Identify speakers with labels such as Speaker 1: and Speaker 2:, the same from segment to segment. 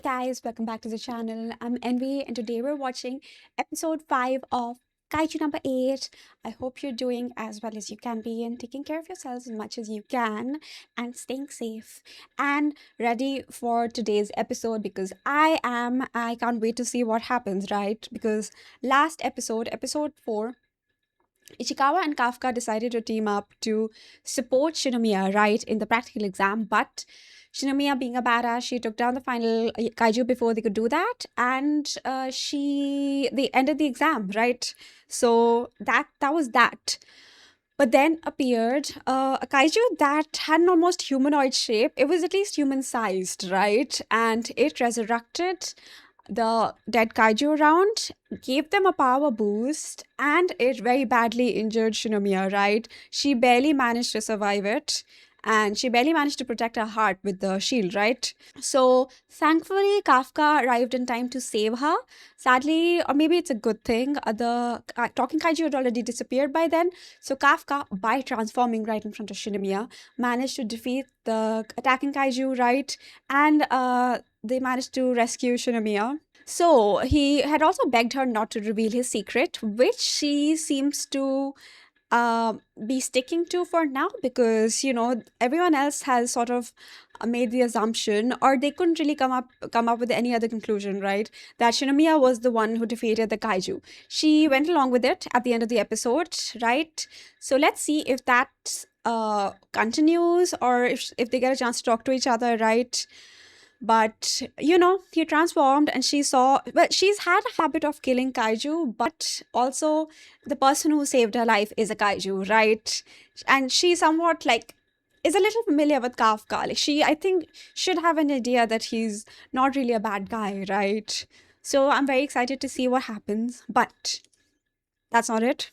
Speaker 1: guys, welcome back to the channel. I'm Envy and today we're watching episode 5 of Kaiju number 8. I hope you're doing as well as you can be and taking care of yourselves as much as you can and staying safe and ready for today's episode because I can't wait to see what happens, right? Because last episode 4, Ichikawa and Kafka decided to team up to support Shinomiya, right, in the practical exam. But Shinomiya, being a badass, she took down the final kaiju before they could do that, and they ended the exam, right? So that was that. But then appeared a kaiju that had an almost humanoid shape. It was at least human sized, right? And it resurrected the dead kaiju around, gave them a power boost, and it very badly injured Shinomiya, right? She barely managed to survive it, and she barely managed to protect her heart with the shield, right? So, thankfully, Kafka arrived in time to save her. Sadly, or maybe it's a good thing, the talking kaiju had already disappeared by then. So, Kafka, by transforming right in front of Shinomiya, managed to defeat the attacking kaiju, right? And they managed to rescue Shinomiya. So he had also begged her not to reveal his secret, which she seems to be sticking to for now because everyone else has sort of made the assumption, or they couldn't really come up with any other conclusion, right? That Shinomiya was the one who defeated the kaiju. She went along with it at the end of the episode, right? So let's see if that continues or if they get a chance to talk to each other, right? But he transformed and she saw, well, she's had a habit of killing kaiju, but also the person who saved her life is a kaiju, right? And she somewhat like is a little familiar with Kafka. Like she, I think, should have an idea that he's not really a bad guy, right? So I'm very excited to see what happens, but that's not it.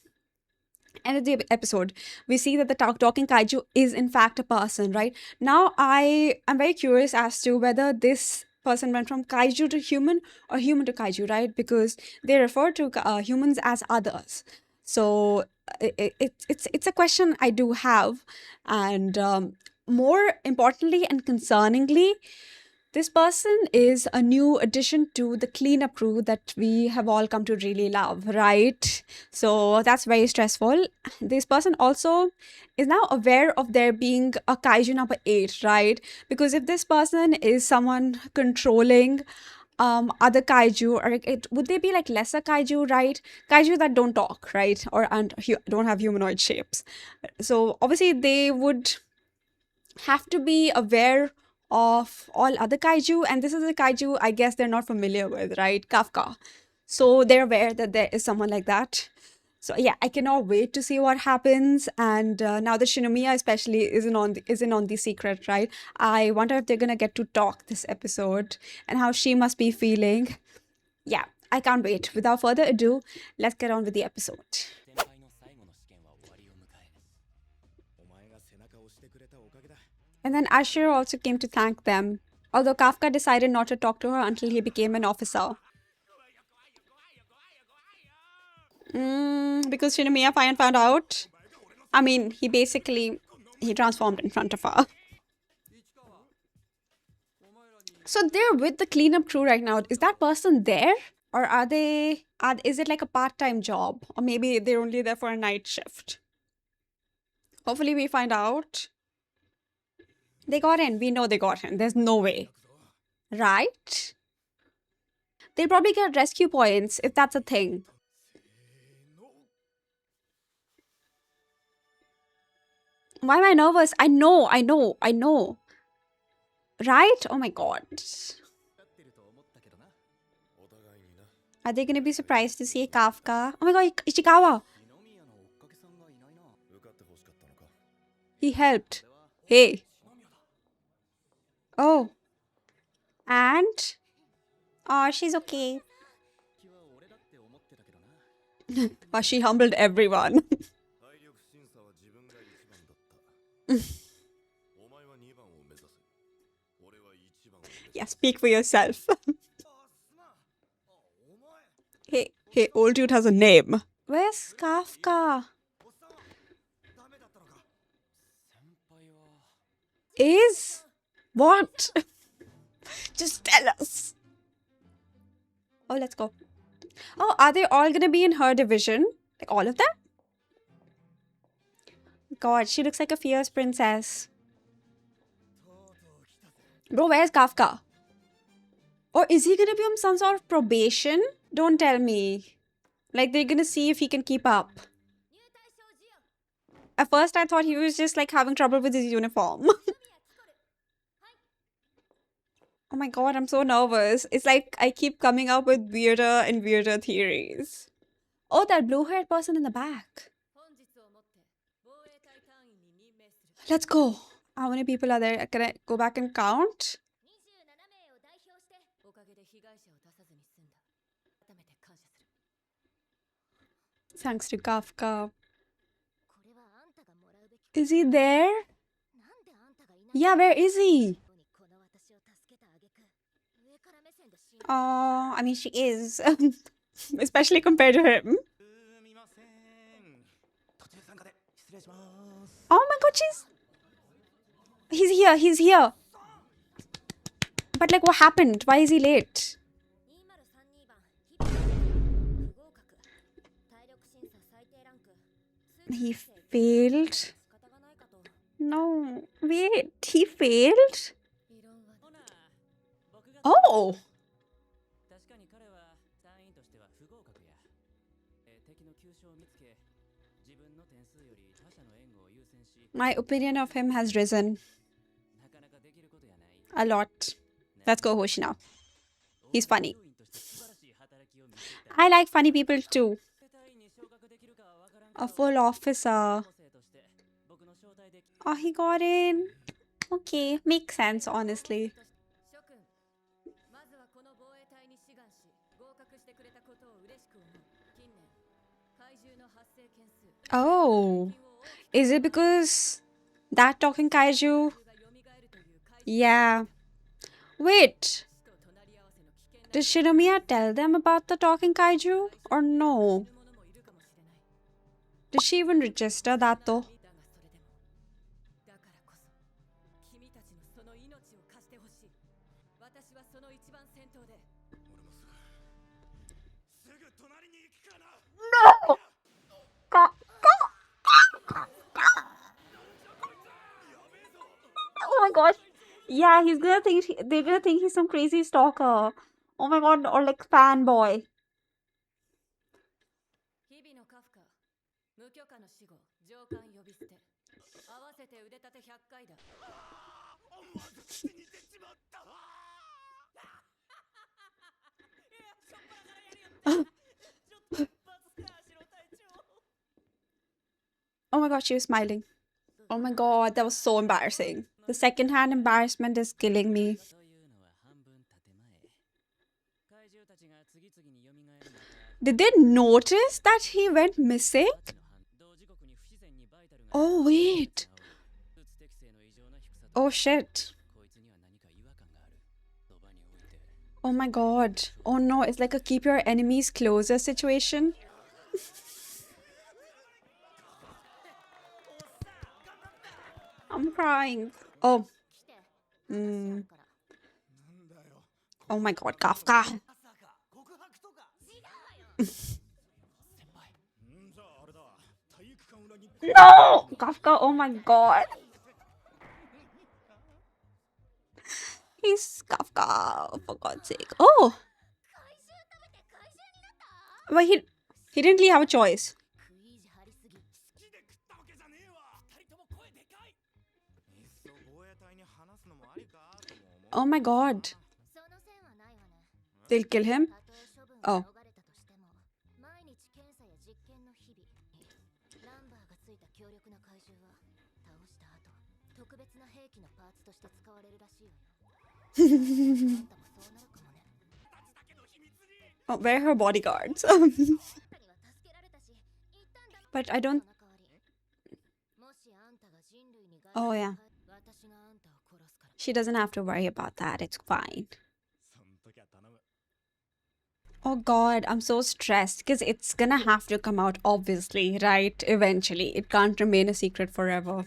Speaker 1: End of the episode, we see that the talking kaiju is in fact a person, right? Now I am very curious as to whether this person went from kaiju to human or human to kaiju, right? Because they refer to humans as others. So it's a question I do have. And more importantly and concerningly, this person is a new addition to the cleanup crew that we have all come to really love, right? So that's very stressful. This person also is now aware of there being a kaiju number 8, right? Because if this person is someone controlling other kaiju, or would they be like lesser kaiju, right? Kaiju that don't talk, right? Or and don't have humanoid shapes. So obviously they would have to be aware of all other kaiju, and this is a kaiju I guess they're not familiar with, right? Kafka. So they're aware that there is someone like that. So yeah, I cannot wait to see what happens. And now that Shinomiya especially isn't on the secret, right? I wonder if they're gonna get to talk this episode and how she must be feeling. Yeah, I can't wait. Without further ado, let's get on with the episode. And then Asher also came to thank them, although Kafka decided not to talk to her until he became an officer. Because Shinomiya found out. I mean, he transformed in front of her. So they're with the cleanup crew right now. Is that person there? Or is it like a part-time job? Or maybe they're only there for a night shift? Hopefully we find out. They got in. We know they got in. There's no way. Right? They'll probably get rescue points if that's a thing. Why am I nervous? I know. Right? Oh my god. Are they gonna be surprised to see Kafka? Oh my god, Ichikawa! He helped. Hey. Oh. And? Oh, she's okay. But she humbled everyone. Yeah, speak for yourself. Hey, old dude has a name. Where's Kafka? Is? What? Just tell us. Oh, let's go. Oh, are they all gonna be in her division? Like all of them? God, she looks like a fierce princess. Bro, where's Kafka? Or is he gonna be on some sort of probation? Don't tell me. Like they're gonna see if he can keep up. At first, I thought he was just like having trouble with his uniform. Oh my god, I'm so nervous. It's like I keep coming up with weirder and weirder theories. Oh, that blue haired person in the back. Let's go. How many people are there? Can I go back and count? Thanks to Kafka. Is he there? Yeah, where is he? Oh, I mean, she is. Especially compared to him. Oh my god, He's here, he's here. But like, what happened? Why is he late? He failed? No, wait, he failed? Oh! My opinion of him has risen a lot. Let's go Hoshi now. He's funny. I like funny people too. A full officer. Oh, he got in. Okay, makes sense, honestly. Oh, is it because that talking kaiju? Yeah. Wait, did Shinomiya tell them about the talking kaiju or no? Did she even register that though? No! Oh my gosh. Yeah, they're gonna think he's some crazy stalker. Oh my god, or like fanboy. Oh my god, she was smiling. Oh my god, that was so embarrassing. The secondhand embarrassment is killing me. Did they notice that he went missing? Oh, wait. Oh, shit. Oh my god. Oh no, it's like a keep your enemies closer situation. I'm crying. Oh. Oh my god, Kafka. No! Kafka, oh my god. He's Kafka, for God's sake. Oh! But he didn't really have a choice. Oh my god. They'll kill him? Oh. Oh, where are her bodyguards? But I don't... Oh, yeah. She doesn't have to worry about that. It's fine. Oh god, I'm so stressed because it's gonna have to come out, obviously, right? Eventually. It can't remain a secret forever.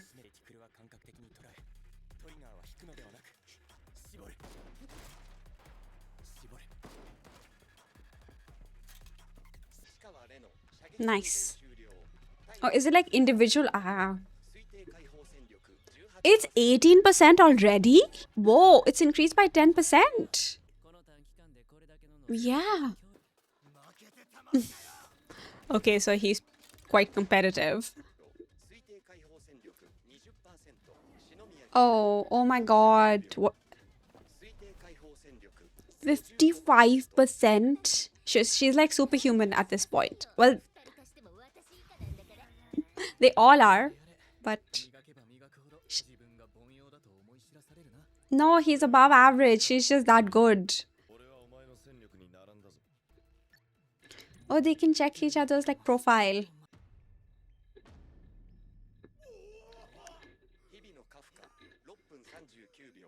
Speaker 1: Nice. Oh, is it like individual? Ah. It's 18% already? Whoa, it's increased by 10%. Yeah. Okay, so he's quite competitive. Oh, oh my God. What? 55%? She's like superhuman at this point. Well, they all are, but no, he's above average. She's just that good. Oh, they can check each other's like profile.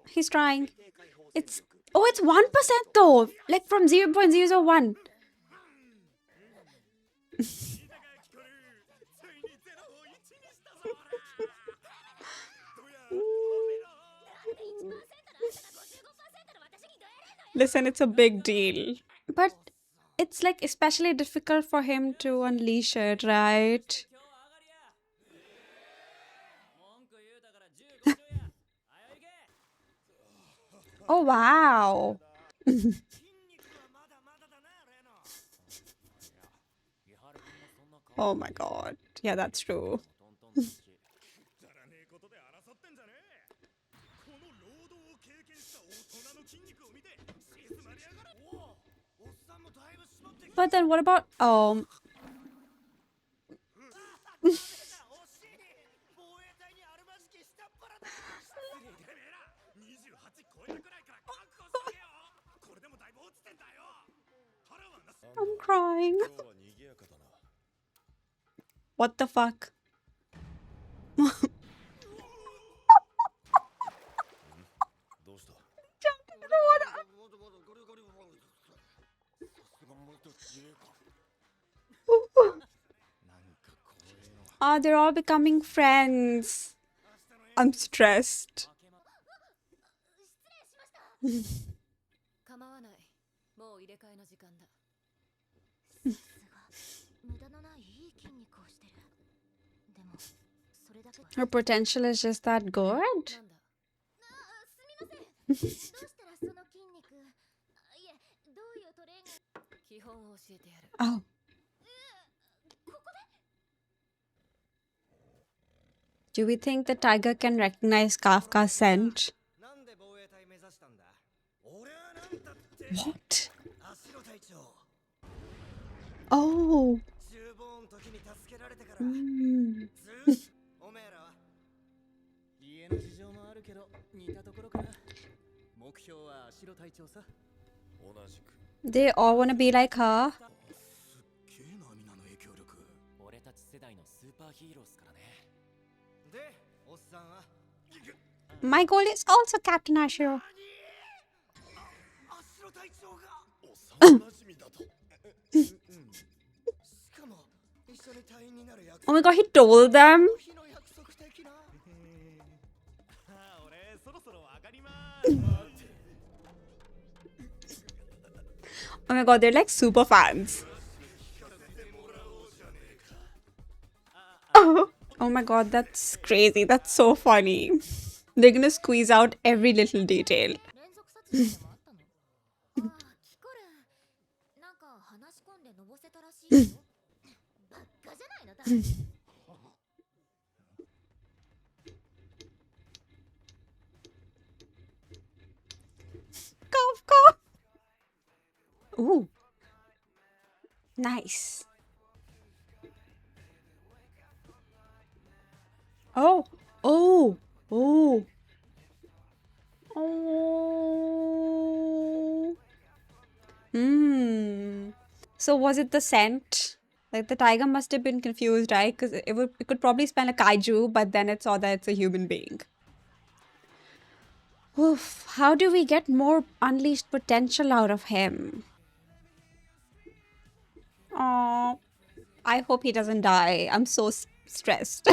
Speaker 1: He's trying. It's oh, it's 1% though. Like from 0.001. Listen, it's a big deal. But it's like especially difficult for him to unleash it, right? Oh wow. Oh my God. Yeah, that's true. But then what about I'm crying. What the fuck? Jumped into the water. Ah, they're all becoming friends. I'm stressed. Her potential is just that good. Oh. Do we think the tiger can recognize Kafka's scent? What? Oh. Mm. They all want to be like her. My goal is also Captain Ashiro. Oh my God, he told them. Oh my God, they're like super fans. Oh my God, that's crazy. That's so funny. They're gonna squeeze out every little detail. Cough, cough. Ooh, nice. Oh, oh, oh, oh. Hmm. So was it the scent? Like the tiger must have been confused, right? Because it could probably smell a kaiju, but then it saw that it's a human being. Oof. How do we get more unleashed potential out of him? Oh, I hope he doesn't die. I'm so stressed.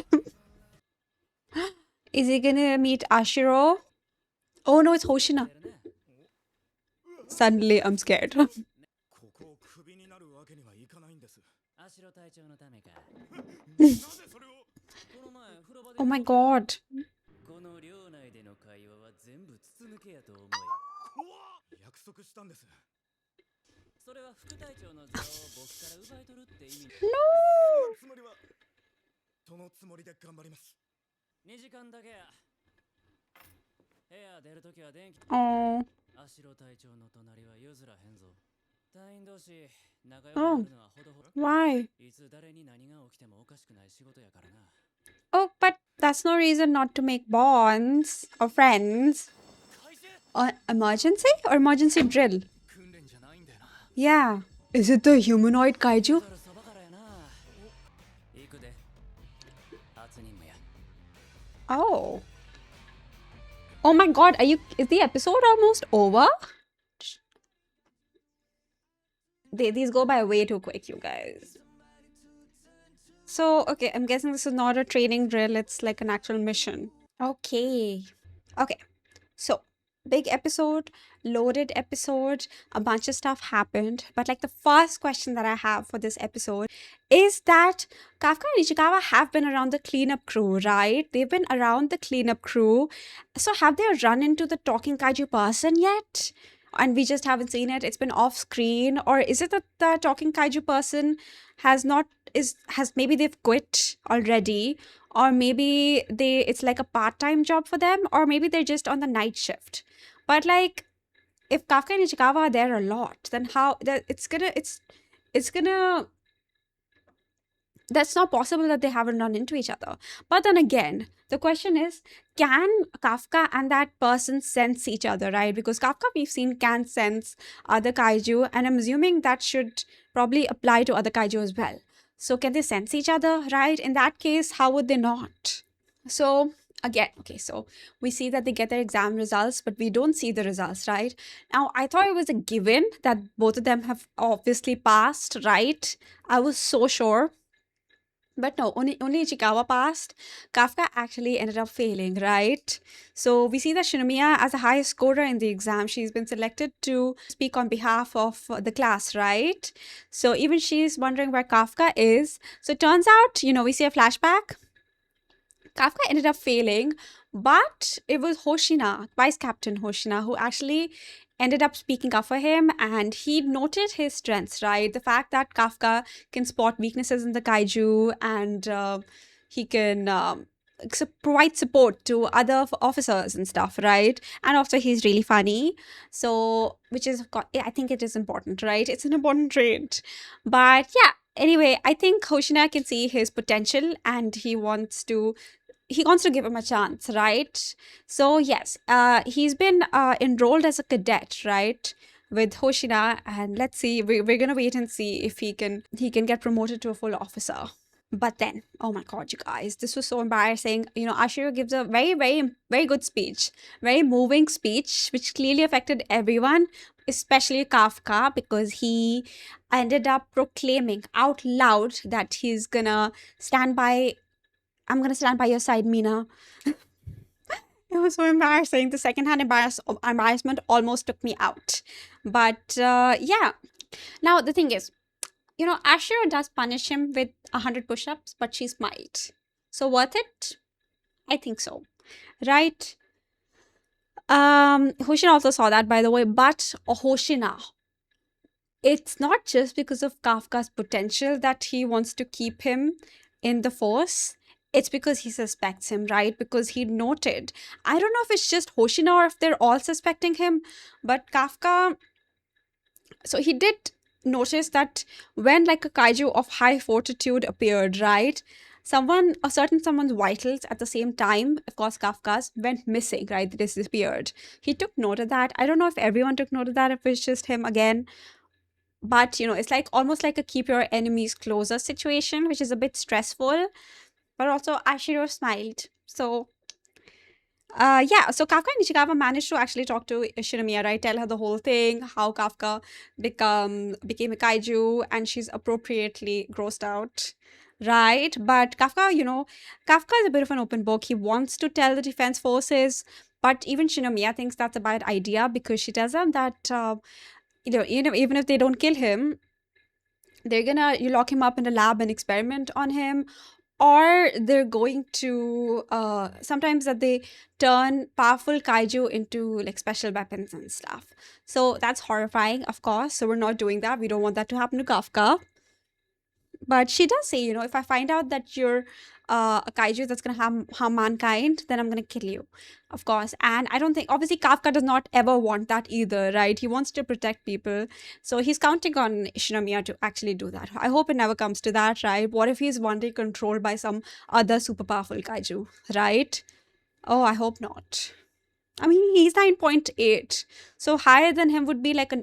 Speaker 1: Is he gonna meet Ashiro? Oh no, it's Hoshina. Suddenly, I'm scared. Oh my god.
Speaker 2: この寮内での会話は全部筒抜けやと思い。約束したんです。それは副隊長の座を僕から奪い取るって意味。
Speaker 1: No!
Speaker 2: つもりはそのつもりで頑張ります。2時間だけや。部屋出るときは電気。
Speaker 1: Oh.
Speaker 2: アシロ隊長の隣は譲らへんぞ。隊員同士仲良くな
Speaker 1: Oh.
Speaker 2: るのはほどほど。
Speaker 1: Why?
Speaker 2: いつ誰に何が起きてもおかしくない仕事やからな。
Speaker 1: Oh, but that's no reason not to make bonds or friends. Emergency or emergency drill?
Speaker 2: 訓練じゃないんだよな。
Speaker 1: Yeah. Is it the humanoid kaiju?
Speaker 2: そばからやな。行くで。初任務や。
Speaker 1: Oh. Oh my god, is the episode almost over? These go by way too quick, you guys. So, okay, I'm guessing this is not a training drill, it's like an actual mission. Okay. Okay. So, big episode, loaded episode, a bunch of stuff happened. But like the first question that I have for this episode is that Kafka and Ichikawa have been around the cleanup crew, right? They've been around the cleanup crew. So have they run into the talking kaiju person yet? And we just haven't seen it. It's been off screen. Or is it that the talking kaiju person has not has maybe they've quit already, or maybe it's like a part-time job for them, or maybe they're just on the night shift. But like, if Kafka and Ichikawa are there a lot, then how that it's gonna that's not possible that they haven't run into each other. But then again, the question is, can Kafka and that person sense each other, right? Because Kafka, we've seen, can sense other kaiju, and I'm assuming that should probably apply to other kaiju as well. So can they sense each other, right? In that case, how would they not? So again, okay, so we see that they get their exam results, but we don't see the results, right? Now, I thought it was a given that both of them have obviously passed, right? I was so sure. But no, only Ichikawa passed. Kafka actually ended up failing, right? So we see that Shinomiya, as the highest scorer in the exam, she's been selected to speak on behalf of the class, right? So even she's wondering where Kafka is. So it turns out, we see a flashback. Kafka ended up failing, but it was Hoshina, Vice Captain Hoshina, who actually ended up speaking up for him, and he noted his strengths, right? The fact that Kafka can spot weaknesses in the kaiju, and he can provide support to other officers and stuff, right? And also he's really funny, so which is, I think it is important, right? It's an important trait. But yeah, anyway, I think Hoshina can see his potential, and he wants to give him a chance, right? So yes, he's been enrolled as a cadet, right, with Hoshina, and let's see. We're gonna wait and see if he can get promoted to a full officer. But then, oh my god, you guys, this was so embarrassing. Ashiro gives a very, very, very good speech, very moving speech, which clearly affected everyone, especially Kafka, because he ended up proclaiming out loud that he's gonna stand by. I'm gonna stand by your side, Mina. It was so embarrassing. The secondhand embarrassment almost took me out. But yeah. Now the thing is, Ashura does punish him with 100 push-ups, but she smiled. So worth it? I think so. Right? Hoshina also saw that, by the way, but Hoshina, it's not just because of Kafka's potential that he wants to keep him in the force. It's because he suspects him, right? Because he noted. I don't know if it's just Hoshina or if they're all suspecting him, but Kafka. So he did notice that when like a kaiju of high fortitude appeared, right? A certain someone's vitals at the same time, of course, Kafka's went missing, right? They disappeared. He took note of that. I don't know if everyone took note of that, if it's just him again. But, it's like almost like a keep your enemies closer situation, which is a bit stressful. But also, Ashiro smiled. So, yeah. So Kafka and Ichikawa managed to actually talk to Shinomiya, right? Tell her the whole thing, how Kafka became a kaiju, and she's appropriately grossed out, right? But Kafka, Kafka is a bit of an open book. He wants to tell the defense forces, but even Shinomiya thinks that's a bad idea because she tells them that, even if they don't kill him, They're gonna you lock him up in a lab and experiment on him, or they're going to sometimes that they turn powerful kaiju into like special weapons and stuff. So that's horrifying, of course. So we're not doing that. We don't want that to happen to Kafka. But she does say, if I find out that you're a kaiju that's going to harm mankind, then I'm going to kill you, of course. And I don't think, obviously, Kafka does not ever want that either, right? He wants to protect people. So he's counting on Shinomiya to actually do that. I hope it never comes to that, right? What if he's one day controlled by some other super powerful kaiju, right? Oh, I hope not. I mean, he's 9.8. So higher than him would be like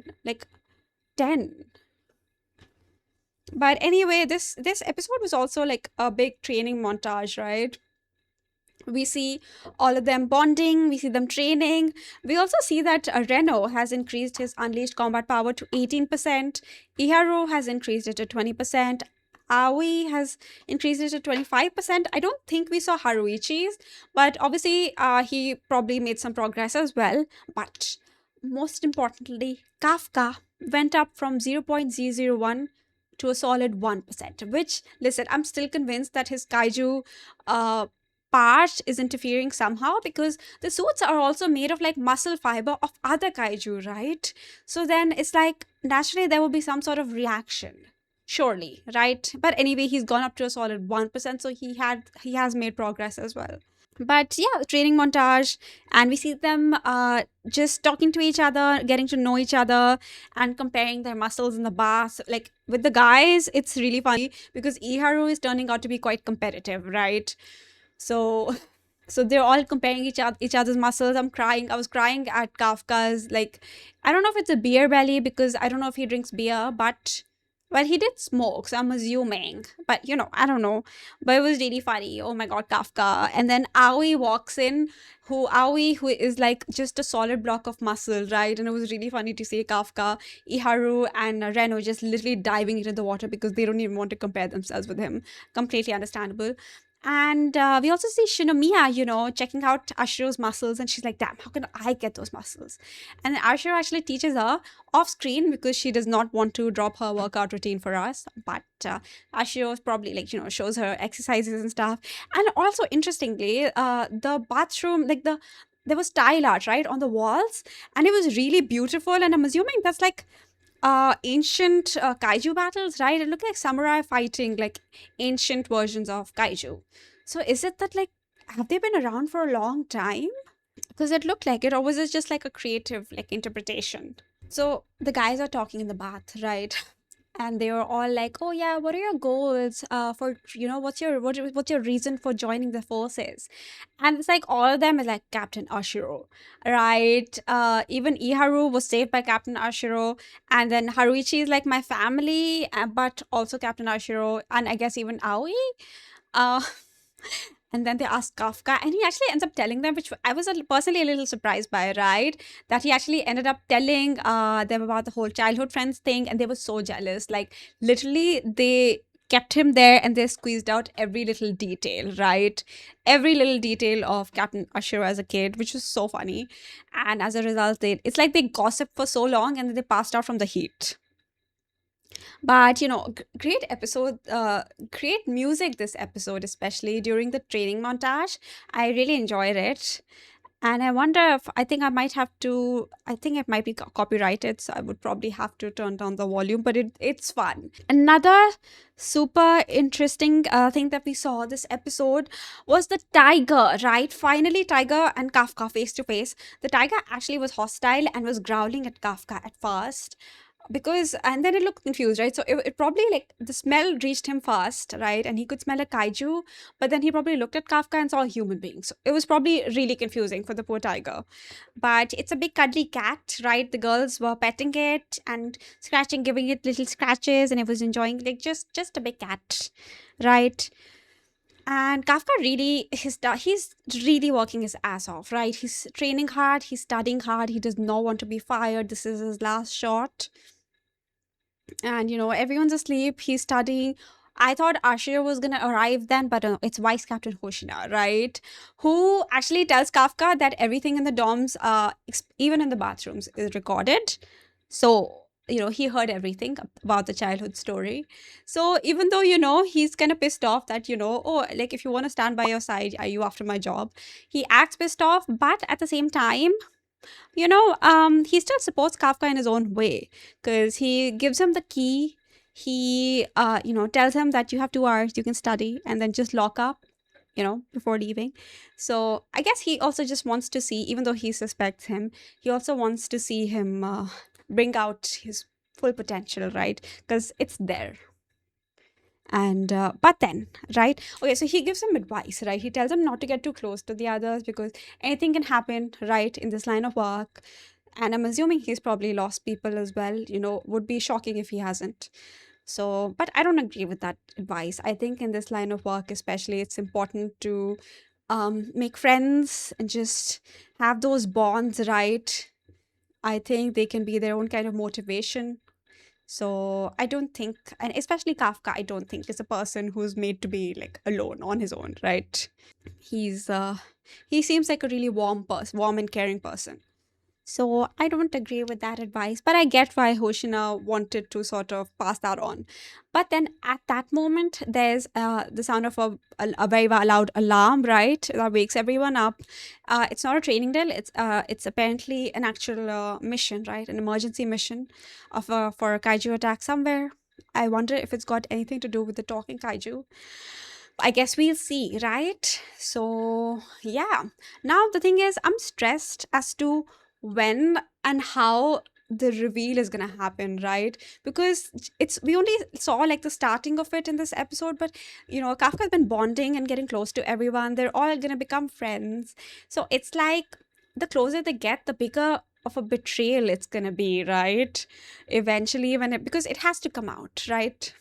Speaker 1: 10. But anyway, this episode was also like a big training montage, right? We see all of them bonding, we see them training. We also see that Reno has increased his unleashed combat power to 18%. Iharu has increased it to 20%. Aoi has increased it to 25%. I don't think we saw Haruichi's, but obviously he probably made some progress as well. But most importantly, Kafka went up from 0.001 to a solid 1%, which, listen, I'm still convinced that his kaiju uh, part is interfering somehow, because the suits are also made of like muscle fiber of other kaiju, right? So then it's like naturally there will be some sort of reaction. Surely, right? But anyway, he's gone up to a solid 1%, so he has made progress as well. But yeah, training montage, and we see them just talking to each other, getting to know each other, and comparing their muscles in the bath. Like with the guys, it's really funny because Iharu is turning out to be quite competitive, right? So so they're all comparing each other's muscles. I'm crying. I was crying at Kafka's, like, I don't know if it's a beer belly, because I don't know if he drinks beer, but well, he did smoke, so I'm assuming. But I don't know. But it was really funny. Oh my god, Kafka. And then Aoi walks in, who is like just a solid block of muscle, right? And it was really funny to see Kafka, Iharu, and Reno just literally diving into the water because they don't even want to compare themselves with him. Completely understandable. And we also see Shinomiya, checking out Ashiro's muscles, and she's like, damn, how can I get those muscles? And then Ashiro actually teaches her off screen because she does not want to drop her workout routine for us. But Ashiro probably, like, shows her exercises and stuff. And also, interestingly, the bathroom, like, there was tile art, right, on the walls, and it was really beautiful. And I'm assuming that's like ancient kaiju battles, right? It looked like samurai fighting like ancient versions of kaiju. So is it that, like, have they been around for a long time? Because it looked like it, or was it just like a creative like interpretation? So the guys are talking in the bath, right? And they were all like, "Oh yeah, what are your goals? For what's your reason for joining the forces?" And it's like all of them is like Captain Ashiro, right? Even Iharu was saved by Captain Ashiro, and then Haruichi is like my family, but also Captain Ashiro, and I guess even Aoi. Uh, and then they ask Kafka, and he actually ends up telling them, which I was personally a little surprised by, right? That he actually ended up telling them about the whole childhood friends thing, and they were so jealous. Like, literally, they kept him there and they squeezed out every little detail, right? Every little detail of Captain Ashura as a kid, which was so funny. And as a result, it's like they gossiped for so long and then they passed out from the heat. But great episode, great music this episode, especially during the training montage. I really enjoyed it. And I wonder if I think I might have to, I think it might be copyrighted, so I would probably have to turn down the volume, but it's fun. Another super interesting thing that we saw this episode was the tiger, right? Finally, Tiger and Kafka face to face. The tiger actually was hostile and was growling at Kafka at first, because and then it looked confused, right? So it probably, like, the smell reached him fast, right? And he could smell a kaiju, but then he probably looked at Kafka and saw a human being. So it was probably really confusing for the poor tiger. But it's a big cuddly cat, right? The girls were petting it and scratching, giving it little scratches, and it was enjoying, like, just a big cat, right? And Kafka really, he's really working his ass off, right? He's training hard, he's studying hard, he does not want to be fired. This is his last shot, and everyone's asleep, he's studying. I thought Ashira was gonna arrive then, but it's Vice Captain Hoshina, right? Who actually tells Kafka that everything in the dorms, even in the bathrooms, is recorded. So he heard everything about the childhood story. So even though, he's kind of pissed off that, oh, like, if you want to stand by your side, are you after my job? He acts pissed off, but at the same time, he still supports Kafka in his own way, because he gives him the key. He, tells him that you have 2 hours, you can study, and then just lock up, before leaving. So I guess he also just wants to see, even though he suspects him, he also wants to see him bring out his full potential, right? Because it's there. And but then, right, okay, so he gives him advice, right? He tells him not to get too close to the others, because anything can happen, right, in this line of work. And I'm assuming he's probably lost people as well. Would be shocking if he hasn't. So, but I don't agree with that advice. I think in this line of work especially, it's important to make friends and just have those bonds, right? I think they can be their own kind of motivation. So I don't think, and especially Kafka, I don't think is a person who's made to be like alone on his own, right? He's he seems like a really warm and caring person. So I don't agree with that advice, but I get why Hoshina wanted to sort of pass that on. But then at that moment, there's the sound of a very loud alarm, right? That wakes everyone up. It's not a training drill. It's apparently an actual mission, right? An emergency mission for a kaiju attack somewhere. I wonder if it's got anything to do with the talking kaiju. I guess we'll see, right? So, yeah. Now, the thing is, I'm stressed as to when and how the reveal is gonna happen, right? Because we only saw like the starting of it in this episode, but Kafka's been bonding and getting close to everyone. They're all gonna become friends. So it's like the closer they get, the bigger of a betrayal it's gonna be, right? Eventually, because it has to come out, right?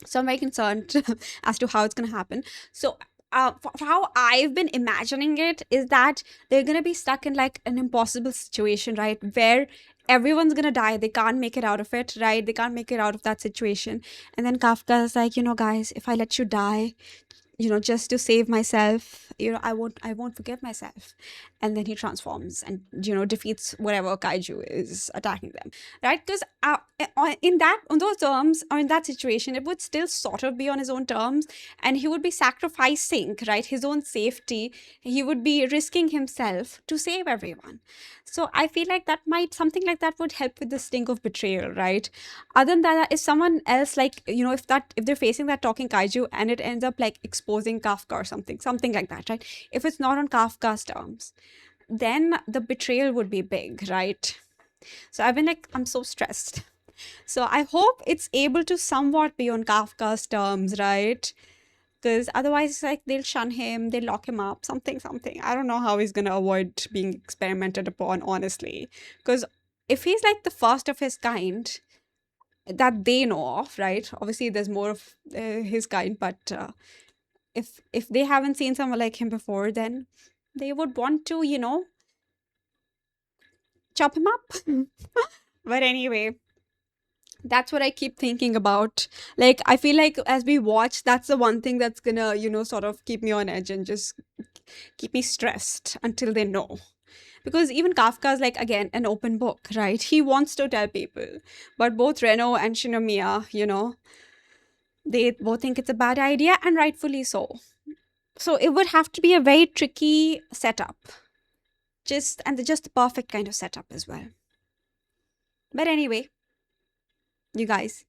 Speaker 1: So I'm very concerned as to how it's going to happen. So for how I've been imagining it is that they're going to be stuck in like an impossible situation, right? Where everyone's going to die. They can't make it out of it, right? They can't make it out of that situation. And then Kafka is like, guys, if I let you die, just to save myself, I won't forgive myself. And then he transforms and defeats whatever kaiju is attacking them, right? Because on those terms, or in that situation, it would still sort of be on his own terms, and he would be sacrificing, right, his own safety. He would be risking himself to save everyone. So I feel like something like that would help with the sting of betrayal, right? Other than that, if someone else, like, if they're facing that talking kaiju and it ends up like exposing Kafka or something like that, right? If it's not on Kafka's terms, then the betrayal would be big, right? So I've been like, I'm so stressed. So I hope it's able to somewhat be on Kafka's terms, right? Because otherwise, it's like they'll shun him, they'll lock him up, something. I don't know how he's gonna avoid being experimented upon, honestly. Because if he's like the first of his kind that they know of, right? Obviously, there's more of his kind, but if they haven't seen someone like him before, then they would want to, chop him up. But anyway, that's what I keep thinking about. Like, I feel like as we watch, that's the one thing that's gonna, sort of keep me on edge and just keep me stressed until they know. Because even Kafka is like, again, an open book, right? He wants to tell people. But both Reno and Shinomiya, they both think it's a bad idea, and rightfully so. So it would have to be a very tricky setup. Just the perfect kind of setup as well. But anyway, you guys,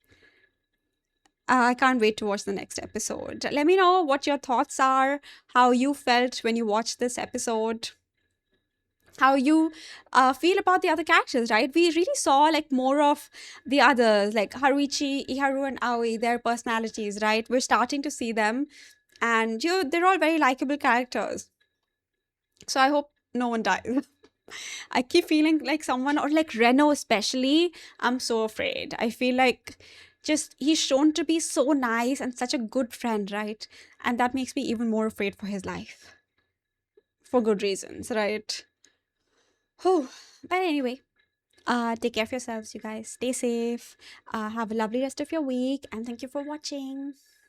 Speaker 1: I can't wait to watch the next episode. Let me know what your thoughts are, how you felt when you watched this episode, how you feel about the other characters, right? We really saw like more of the others, like Haruichi, Iharu, and Aoi, their personalities, right? We're starting to see them, and they're all very likable characters. So I hope no one dies. I keep feeling like someone, or like Reno especially, I'm so afraid. I feel like just he's shown to be so nice and such a good friend, right? And that makes me even more afraid for his life. For good reasons, right? Whew. But anyway, take care of yourselves, you guys. Stay safe. Have a lovely rest of your week, and thank you for watching.